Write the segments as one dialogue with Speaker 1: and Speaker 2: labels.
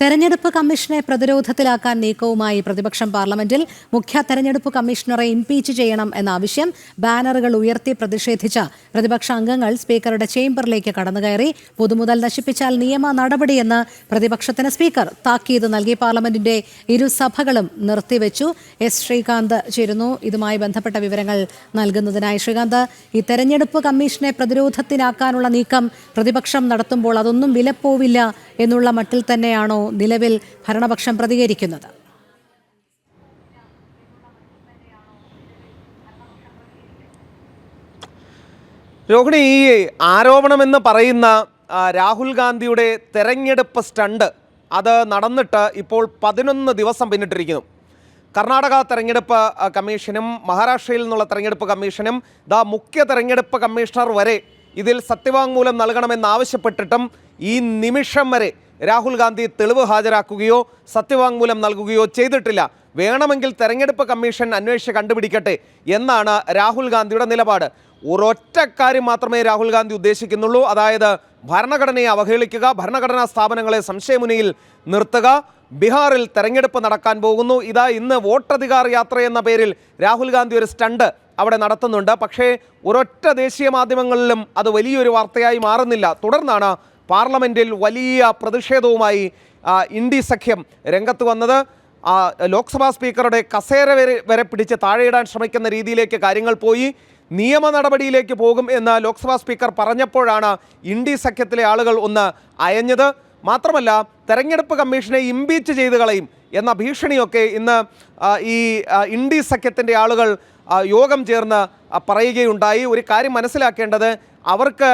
Speaker 1: തെരഞ്ഞെടുപ്പ് കമ്മീഷനെ പ്രതിരോധത്തിലാക്കാൻ നീക്കവുമായി പ്രതിപക്ഷം പാർലമെന്റിൽ. മുഖ്യ തെരഞ്ഞെടുപ്പ് കമ്മീഷണറെ ഇംപീച്ച് ചെയ്യണം എന്ന ആവശ്യം ബാനറുകൾ ഉയർത്തി പ്രതിഷേധിച്ച പ്രതിപക്ഷ അംഗങ്ങൾ സ്പീക്കറുടെ ചേംബറിലേക്ക് കടന്നുകയറി. പൊതുമുതൽ നശിപ്പിച്ചാൽ നിയമ നടപടിയെന്ന് പ്രതിപക്ഷത്തിന് സ്പീക്കർ താക്കീത് നൽകി. പാർലമെന്റിന്റെ ഇരുസഭകളും നിർത്തിവെച്ചു. എസ് ശ്രീകാന്ത് ചേരുന്നു ഇതുമായി ബന്ധപ്പെട്ട വിവരങ്ങൾ നൽകുന്നതിനായി. ശ്രീകാന്ത്, ഈ തെരഞ്ഞെടുപ്പ് കമ്മീഷനെ പ്രതിരോധത്തിലാക്കാനുള്ള നീക്കം പ്രതിപക്ഷം നടത്തുമ്പോൾ അതൊന്നും വിലപ്പോവില്ല എന്നുള്ള മട്ടിൽ തന്നെയാണോ നിലവിൽ ഭരണപക്ഷം പ്രതികരിക്കുന്നത്?
Speaker 2: രോഹിണി, ഈ ആരോപണമെന്ന് പറയുന്ന രാഹുൽ ഗാന്ധിയുടെ തെരഞ്ഞെടുപ്പ് സ്റ്റണ്ട് അത് നടന്നിട്ട് ഇപ്പോൾ 11 ദിവസം പിന്നിട്ടിരിക്കുന്നു. കർണാടക തെരഞ്ഞെടുപ്പ് കമ്മീഷനും മഹാരാഷ്ട്രയിൽ നിന്നുള്ള തെരഞ്ഞെടുപ്പ് കമ്മീഷനും മുഖ്യ തെരഞ്ഞെടുപ്പ് കമ്മീഷണർ വരെ ഇതിൽ സത്യവാങ്മൂലം നൽകണമെന്നാവശ്യപ്പെട്ടിട്ടും ഈ നിമിഷം വരെ രാഹുൽ ഗാന്ധി തെളിവ് ഹാജരാക്കുകയോ സത്യവാങ്മൂലം നൽകുകയോ ചെയ്തിട്ടില്ല. വേണമെങ്കിൽ തെരഞ്ഞെടുപ്പ് കമ്മീഷൻ അന്വേഷിച്ച് കണ്ടുപിടിക്കട്ടെ എന്നാണ് രാഹുൽ ഗാന്ധിയുടെ നിലപാട്. ഒരൊറ്റ കാര്യം മാത്രമേ രാഹുൽ ഗാന്ധി ഉദ്ദേശിക്കുന്നുള്ളൂ, അതായത് ഭരണഘടനയെ അവഹേളിക്കുക, ഭരണഘടനാ സ്ഥാപനങ്ങളെ സംശയമുനയിൽ നിർത്തുക. ബീഹാറിൽ തെരഞ്ഞെടുപ്പ് നടക്കാൻ പോകുന്നു. ഇന്ന് വോട്ടധികാർ യാത്ര എന്ന പേരിൽ രാഹുൽ ഗാന്ധി ഒരു സ്റ്റണ്ട് അവിടെ നടത്തുന്നുണ്ട്. പക്ഷേ ഒരൊറ്റ ദേശീയ മാധ്യമങ്ങളിലും അത് വലിയൊരു വാർത്തയായി മാറുന്നില്ല. തുടർന്നാണ് പാർലമെൻറ്റിൽ വലിയ പ്രതിഷേധവുമായി ഇന്ത്യ സഖ്യം രംഗത്ത് വന്നത്. ലോക്സഭാ സ്പീക്കറുടെ കസേര വരെ പിടിച്ച് താഴെയിടാൻ ശ്രമിക്കുന്ന രീതിയിലേക്ക് കാര്യങ്ങൾ പോയി. നിയമ നടപടിയിലേക്ക് പോകും എന്ന് ലോക്സഭാ സ്പീക്കർ പറഞ്ഞപ്പോഴാണ് ഇന്ത്യ സഖ്യത്തിലെ ആളുകൾ ഒന്ന് അയഞ്ഞത്. മാത്രമല്ല, തെരഞ്ഞെടുപ്പ് കമ്മീഷനെ ഇംപീച്ച് ചെയ്ത് കളയും എന്ന ഭീഷണിയൊക്കെ ഇന്ന് ഈ ഇന്ത്യ സഖ്യത്തിൻ്റെ ആളുകൾ യോഗം ചേർന്ന് പറയുകയുണ്ടായി. ഒരു കാര്യം മനസ്സിലാക്കേണ്ടത്, അവർക്ക്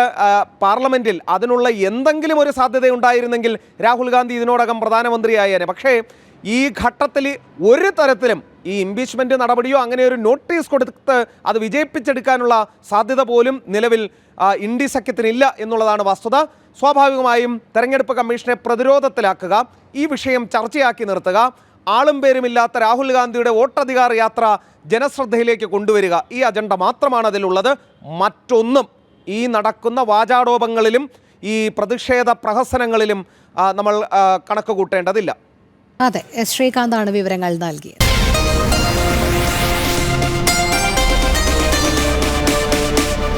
Speaker 2: പാർലമെൻറ്റിൽ അതിനുള്ള എന്തെങ്കിലും ഒരു സാധ്യതയുണ്ടായിരുന്നെങ്കിൽ രാഹുൽ ഗാന്ധി ഇതിനോടകം പ്രധാനമന്ത്രിയായേനെ. പക്ഷേ ഈ ഘട്ടത്തിൽ ഒരു തരത്തിലും ഈ ഇംപീച്ച്മെൻറ്റ് നടപടിയോ അങ്ങനെ ഒരു നോട്ടീസ് കൊടുത്ത് അത് വിജയിപ്പിച്ചെടുക്കാനുള്ള സാധ്യത പോലും നിലവിൽ ഇന്ത്യ സഖ്യത്തിനില്ല എന്നുള്ളതാണ് വസ്തുത. സ്വാഭാവികമായും തെരഞ്ഞെടുപ്പ് കമ്മീഷനെ പ്രതിരോധത്തിലാക്കുക, ഈ വിഷയം ചർച്ചയാക്കി നിർത്തുക, ആളും പേരുമില്ലാത്ത രാഹുൽ ഗാന്ധിയുടെ വോട്ടധികാർ യാത്ര ജനശ്രദ്ധയിലേക്ക് കൊണ്ടുവരിക, ഈ അജണ്ട മാത്രമാണ് അതിലുള്ളത്. മറ്റൊന്നും ഈ നടക്കുന്ന വാചാടോപങ്ങളിലും ഈ പ്രതിഷേധ പ്രഹസനങ്ങളിലും നമ്മൾ കണക്ക് കൂട്ടേണ്ടതില്ല.
Speaker 1: അതെ, എസ് ശ്രീകാന്താണ് വിവരങ്ങൾ നൽകിയത്.